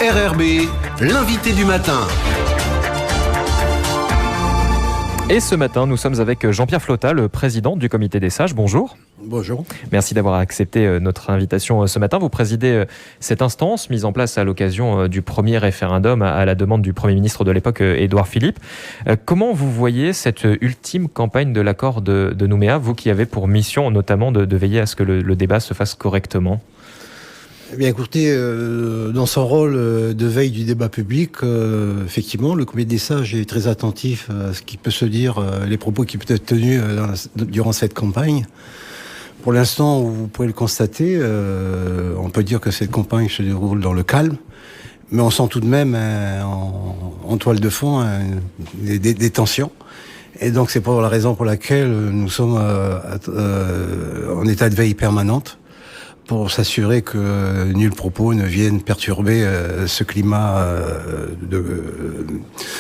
RRB, l'invité du matin. Et ce matin, nous sommes avec Jean-Pierre Flotta, le président du Comité des Sages. Bonjour. Bonjour. Merci d'avoir accepté notre invitation ce matin. Vous présidez cette instance mise en place à l'occasion du premier référendum à la demande du Premier ministre de l'époque, Édouard Philippe. Comment vous voyez cette ultime campagne de l'accord de Nouméa, vous qui avez pour mission notamment de veiller à ce que le débat se fasse correctement ? Eh bien, écoutez, dans son rôle de veille du débat public, effectivement, le Comité des Sages est très attentif à ce qui peut se dire, les propos qui peuvent être tenus durant cette campagne. Pour l'instant, vous pouvez le constater, on peut dire que cette campagne se déroule dans le calme, mais on sent tout de même en toile de fond des tensions. Et donc, c'est pour la raison pour laquelle nous sommes en état de veille permanente, pour s'assurer que nul propos ne vienne perturber ce climat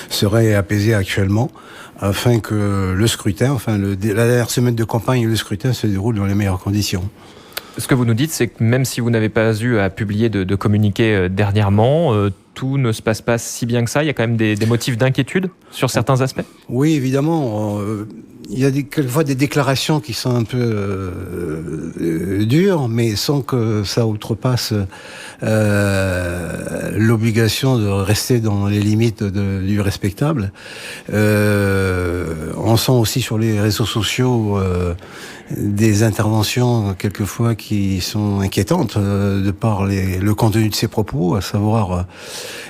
serein et apaisé actuellement, afin que le scrutin, la dernière semaine de campagne et le scrutin se déroulent dans les meilleures conditions. Ce que vous nous dites, c'est que même si vous n'avez pas eu à publier de communiqué dernièrement, tout ne se passe pas si bien que ça. Il y a quand même des motifs d'inquiétude sur certains aspects ? Oui, évidemment. Il y a quelquefois des déclarations qui sont un peu dures, mais sans que ça outrepasse l'obligation de rester dans les limites du respectable. On sent aussi sur les réseaux sociaux des interventions quelquefois qui sont inquiétantes de par le contenu de ces propos, à savoir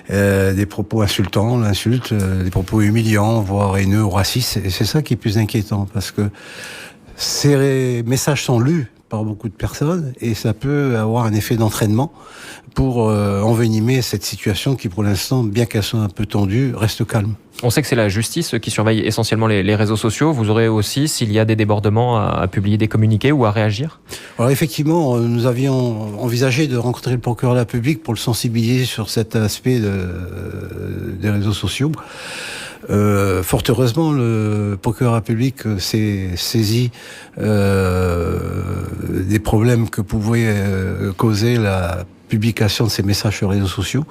des propos insultants, l'insulte, des propos humiliants, voire haineux ou racistes. Et c'est ça qui est plus inquiétant, parce que ces messages sont lus par beaucoup de personnes et ça peut avoir un effet d'entraînement pour envenimer cette situation qui, pour l'instant, bien qu'elle soit un peu tendue, reste calme. On sait que c'est la justice qui surveille essentiellement les réseaux sociaux. Vous aurez aussi, s'il y a des débordements, à publier des communiqués ou à réagir ? Alors effectivement, nous avions envisagé de rencontrer le procureur de la République pour le sensibiliser sur cet aspect des réseaux sociaux. Fort heureusement, le procureur de la République s'est saisi des problèmes que pouvait causer la publication de ces messages sur les réseaux sociaux.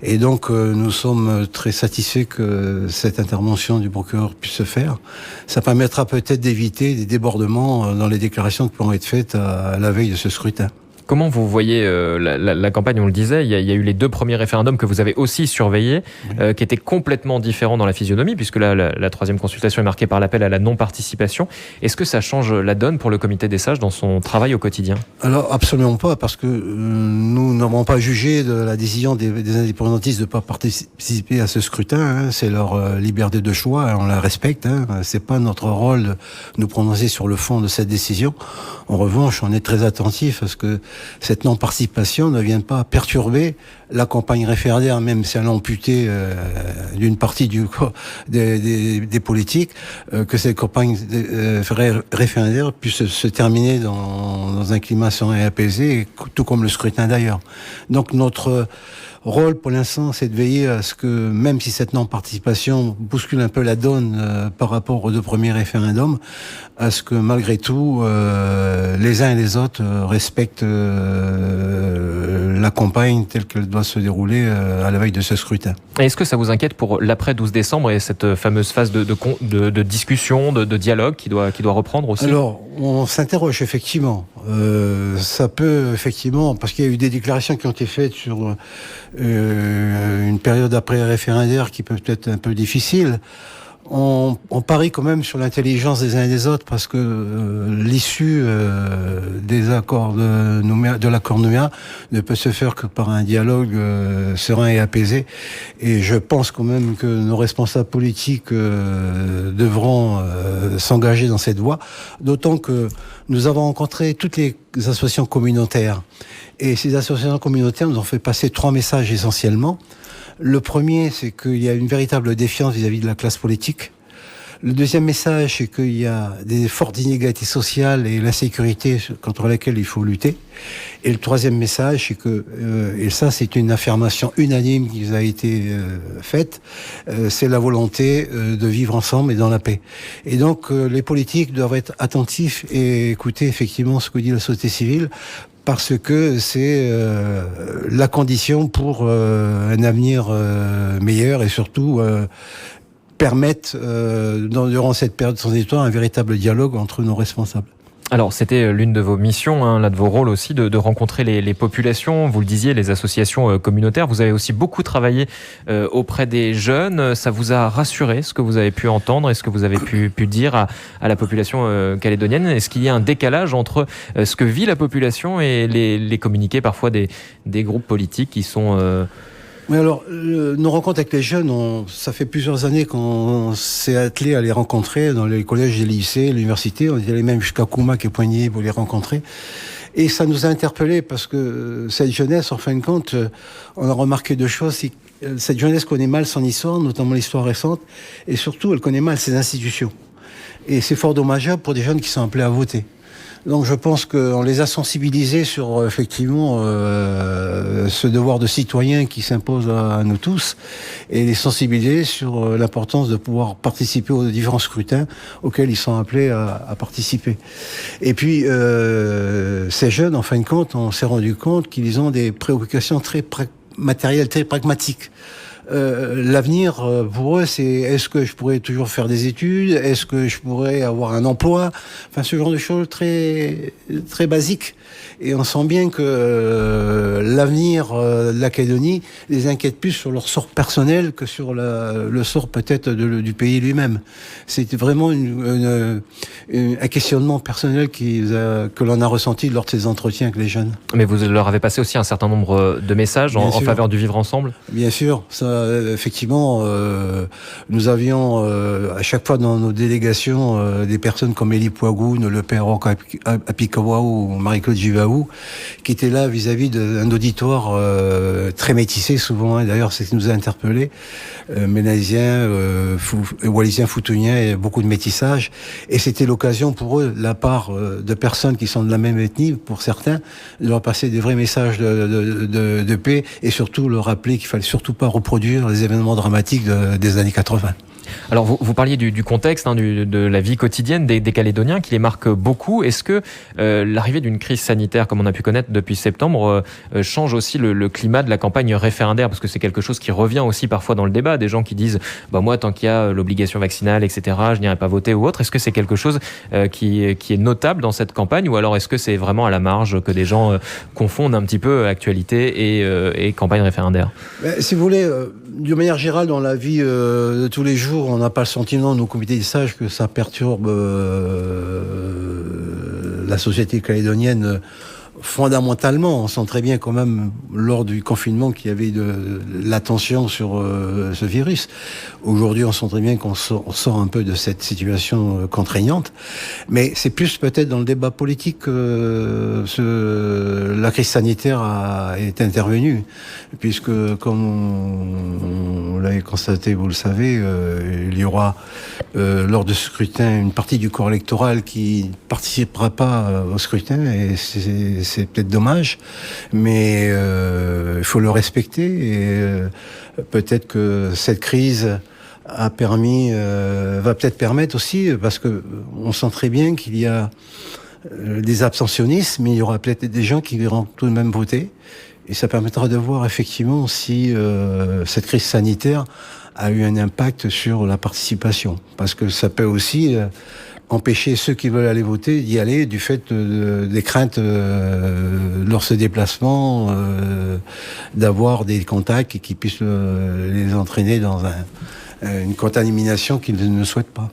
Et donc, nous sommes très satisfaits que cette intervention du procureur puisse se faire. Ça permettra peut-être d'éviter des débordements dans les déclarations qui pourront être faites à la veille de ce scrutin. Comment vous voyez la campagne ? On le disait, il y a eu les deux premiers référendums que vous avez aussi surveillés, qui étaient complètement différents dans la physionomie, puisque là, la troisième consultation est marquée par l'appel à la non-participation. Est-ce que ça change la donne pour le Comité des Sages dans son travail au quotidien ? Alors, absolument pas, parce que nous n'avons pas jugé de la décision des indépendantistes de ne pas participer à ce scrutin. C'est leur liberté de choix, on la respecte. C'est pas notre rôle de nous prononcer sur le fond de cette décision. En revanche, on est très attentif à ce que cette non-participation ne vienne pas perturber la campagne référendaire, même si elle est amputée d'une partie des politiques, que cette campagne référendaire puisse se terminer dans un climat serein et apaisé, tout comme le scrutin d'ailleurs. Donc notre rôle pour l'instant, c'est de veiller à ce que, même si cette non-participation bouscule un peu la donne par rapport aux deux premiers référendums, à ce que malgré tout, les uns et les autres respectent la campagne telle qu'elle doit se dérouler à la veille de ce scrutin. Et est-ce que ça vous inquiète pour l'après 12 décembre et cette fameuse phase de discussion, de dialogue qui doit reprendre aussi ? Alors, on s'interroge effectivement. Ça peut effectivement, parce qu'il y a eu des déclarations qui ont été faites sur une période après-référendaire qui peut être un peu difficile. On parie quand même sur l'intelligence des uns et des autres, parce que l'issue des accords de l'accord Nouméa ne peut se faire que par un dialogue serein et apaisé. Et je pense quand même que nos responsables politiques devront s'engager dans cette voie, d'autant que nous avons rencontré toutes les associations communautaires. Et ces associations communautaires nous ont fait passer 3 messages essentiellement. Le premier, c'est qu'il y a une véritable défiance vis-à-vis de la classe politique. Le deuxième message, c'est qu'il y a des fortes inégalités sociales et l'insécurité contre laquelle il faut lutter. Et le troisième message, c'est que, et ça c'est une affirmation unanime qui a été faite, c'est la volonté de vivre ensemble et dans la paix. Et donc les politiques doivent être attentifs et écouter effectivement ce que dit la société civile, parce que c'est la condition pour un avenir meilleur et surtout permettre, durant cette période transitoire, un véritable dialogue entre nos responsables. Alors, c'était l'une de vos missions, l'un de vos rôles aussi, de rencontrer les populations. Vous le disiez, les associations communautaires. Vous avez aussi beaucoup travaillé auprès des jeunes. Ça vous a rassuré, ce que vous avez pu entendre et ce que vous avez pu dire à la population calédonienne? Est-ce qu'il y a un décalage entre ce que vit la population et les communiqués parfois des groupes politiques qui sont... Mais alors, nos rencontres avec les jeunes, ça fait plusieurs années qu'on s'est attelé à les rencontrer dans les collèges et les lycées, l'université. On est allé même jusqu'à Koumak et Poigny pour les rencontrer. Et ça nous a interpellés parce que cette jeunesse, en fin de compte, on a remarqué deux choses. Cette jeunesse connaît mal son histoire, notamment l'histoire récente, et surtout, elle connaît mal ses institutions. Et c'est fort dommageable pour des jeunes qui sont appelés à voter. Donc je pense qu'on les a sensibilisés sur effectivement ce devoir de citoyen qui s'impose à nous tous, et les sensibiliser sur l'importance de pouvoir participer aux différents scrutins auxquels ils sont appelés à participer. Et puis ces jeunes, en fin de compte, on s'est rendu compte qu'ils ont des préoccupations très matérielles, très pragmatiques. L'avenir pour eux, c'est est-ce que je pourrais toujours faire des études, est-ce que je pourrais avoir un emploi, enfin ce genre de choses très très basiques. Et on sent bien que l'avenir de la Calédonie les inquiète plus sur leur sort personnel que sur le sort peut-être du pays lui-même. C'était vraiment un questionnement personnel que l'on a ressenti lors de ces entretiens avec les jeunes. Mais vous leur avez passé aussi un certain nombre de messages en faveur du vivre ensemble? Bien sûr, ça, effectivement, nous avions à chaque fois dans nos délégations des personnes comme Élie Poigoun, le père Roch Apikawa ou Marie-Claude Givaou, qui étaient là vis-à-vis d'un auditoire très métissé souvent, hein. D'ailleurs c'est ce qui nous a interpellés, Ménésien, Wallisien, Foutounien, et beaucoup de métissage, et c'était l'occasion pour eux, de la part de personnes qui sont de la même ethnie, pour certains, de leur passer des vrais messages de paix, et surtout leur rappeler qu'il fallait surtout pas reproduire les événements dramatiques des années 80. Alors vous parliez du contexte, de la vie quotidienne des Calédoniens qui les marque beaucoup. Est-ce que l'arrivée d'une crise sanitaire comme on a pu connaître depuis septembre change aussi le climat de la campagne référendaire? Parce que c'est quelque chose qui revient aussi parfois dans le débat. Des gens qui disent moi tant qu'il y a l'obligation vaccinale, etc., je n'irai pas voter ou autre. Est-ce que c'est quelque chose qui est notable dans cette campagne, ou alors est-ce que c'est vraiment à la marge que des gens confondent un petit peu actualité et campagne référendaire? Si vous voulez, d'une manière générale, dans la vie de tous les jours, on n'a pas le sentiment, nos comités des sages, que ça perturbe la société calédonienne fondamentalement. On sent très bien quand même, lors du confinement, qu'il y avait de l'attention sur ce virus. Aujourd'hui, on sent très bien qu'on sort un peu de cette situation contraignante. Mais c'est plus peut-être dans le débat politique que la crise sanitaire est intervenue. Puisque, comme on l'avait constaté, vous le savez, il y aura, lors de ce scrutin, une partie du corps électoral qui ne participera pas au scrutin, et c'est peut-être dommage, mais il faut le respecter, et peut-être que cette crise va peut-être permettre aussi, parce que on sent très bien qu'il y a des abstentionnistes, mais il y aura peut-être des gens qui iront tout de même voter, et ça permettra de voir effectivement si cette crise sanitaire a eu un impact sur la participation, parce que ça peut aussi empêcher ceux qui veulent aller voter d'y aller du fait des craintes lors de ce déplacement, d'avoir des contacts qui puissent les entraîner dans une contamination qu'ils ne souhaitent pas.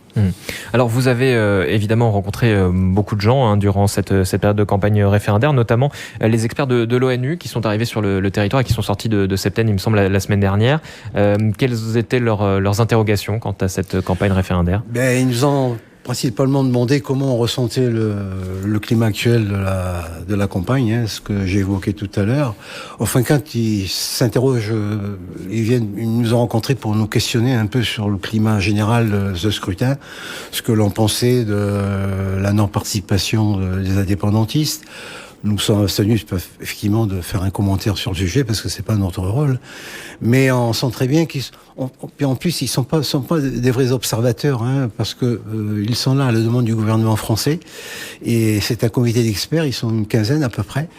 Alors vous avez évidemment rencontré beaucoup de gens durant cette période de campagne référendaire, notamment les experts de l'ONU qui sont arrivés sur le territoire et qui sont sortis de Septène, il me semble, la semaine dernière. Quelles étaient leurs interrogations quant à cette campagne référendaire? Ils nous ont principalement demandé comment on ressentait le climat actuel de la campagne, hein, ce que j'ai évoqué tout à l'heure. Enfin, quand ils s'interrogent, ils nous ont rencontrés pour nous questionner un peu sur le climat général de ce scrutin, ce que l'on pensait de la non-participation des indépendantistes. Nous sommes abstenus effectivement de faire un commentaire sur le sujet parce que c'est pas notre rôle, mais on sent très bien en plus ils sont pas des vrais observateurs, hein, parce que ils sont là à la demande du gouvernement français et c'est un comité d'experts, ils sont une quinzaine à peu près,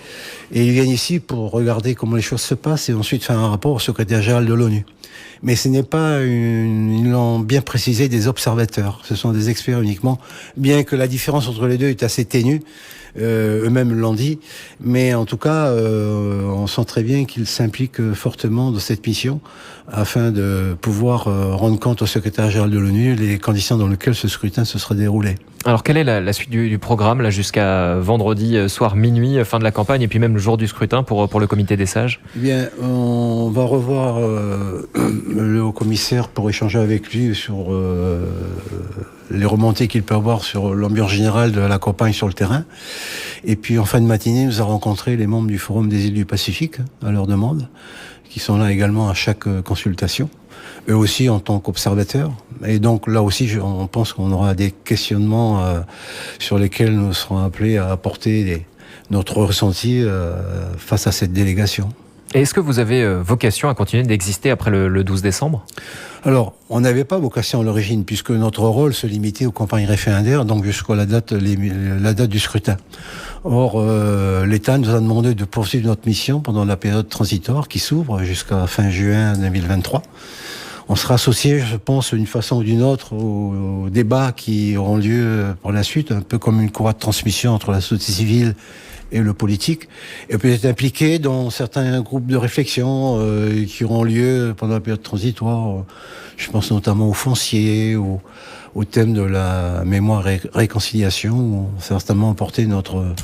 et ils viennent ici pour regarder comment les choses se passent et ensuite faire un rapport au secrétaire général de l'ONU. Mais ce n'est pas ils l'ont bien précisé, des observateurs. Ce sont des experts uniquement, bien que la différence entre les deux est assez ténue. Eux-mêmes l'ont dit, mais en tout cas, on sent très bien qu'ils s'impliquent fortement dans cette mission afin de pouvoir rendre compte au secrétaire général de l'ONU les conditions dans lesquelles ce scrutin se sera déroulé. Alors, quelle est la suite du programme là jusqu'à vendredi soir minuit, fin de la campagne, et puis même le jour du scrutin pour le comité des sages? Eh bien, on va revoir le haut-commissaire pour échanger avec lui sur les remontées qu'il peut avoir sur l'ambiance générale de la campagne sur le terrain. Et puis en fin de matinée, nous avons rencontré les membres du Forum des îles du Pacifique, à leur demande, qui sont là également à chaque consultation, eux aussi en tant qu'observateurs. Et donc là aussi, on pense qu'on aura des questionnements sur lesquels nous serons appelés à apporter notre ressenti face à cette délégation. Et est-ce que vous avez vocation à continuer d'exister après le 12 décembre ? Alors, on n'avait pas vocation à l'origine, puisque notre rôle se limitait aux campagnes référendaires, donc jusqu'à la date du scrutin. Or, l'État nous a demandé de poursuivre notre mission pendant la période transitoire qui s'ouvre jusqu'à fin juin 2023. On sera associé, je pense, d'une façon ou d'une autre aux débats qui auront lieu pour la suite, un peu comme une courroie de transmission entre la société civile et le politique, et peut-être impliqué dans certains groupes de réflexion qui auront lieu pendant la période transitoire. Je pense notamment au foncier, au thème de la mémoire et réconciliation, où on va certainement apporter notre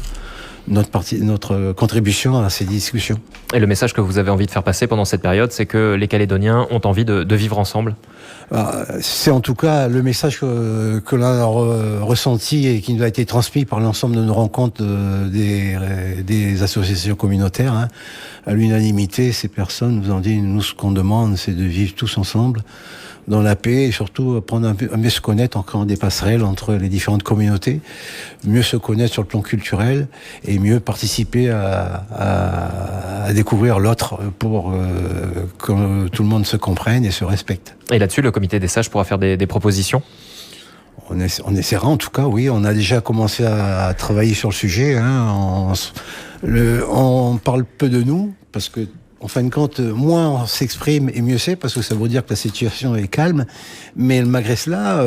contribution à ces discussions. Et le message que vous avez envie de faire passer pendant cette période, c'est que les Calédoniens ont envie de vivre ensemble? C'est en tout cas le message que l'on a ressenti et qui nous a été transmis par l'ensemble de nos rencontres des associations communautaires. Hein. À l'unanimité, ces personnes nous ont dit, nous, ce qu'on demande, c'est de vivre tous ensemble dans la paix et surtout apprendre à mieux se connaître en créant des passerelles entre les différentes communautés, mieux se connaître sur le plan culturel et mieux participer à découvrir l'autre pour que tout le monde se comprenne et se respecte. Et là-dessus, le comité des sages pourra faire des propositions? On essaiera en tout cas, oui. On a déjà commencé à travailler sur le sujet. Hein. On parle peu de nous parce que en fin de compte, moins on s'exprime et mieux c'est, parce que ça veut dire que la situation est calme. Mais malgré cela,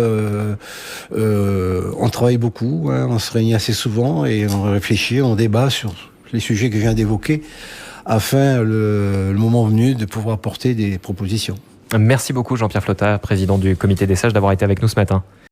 on travaille beaucoup, hein, on se réunit assez souvent et on réfléchit, on débat sur les sujets que je viens d'évoquer, afin, le moment venu, de pouvoir apporter des propositions. Merci beaucoup Jean-Pierre Flottard, président du comité des sages, d'avoir été avec nous ce matin.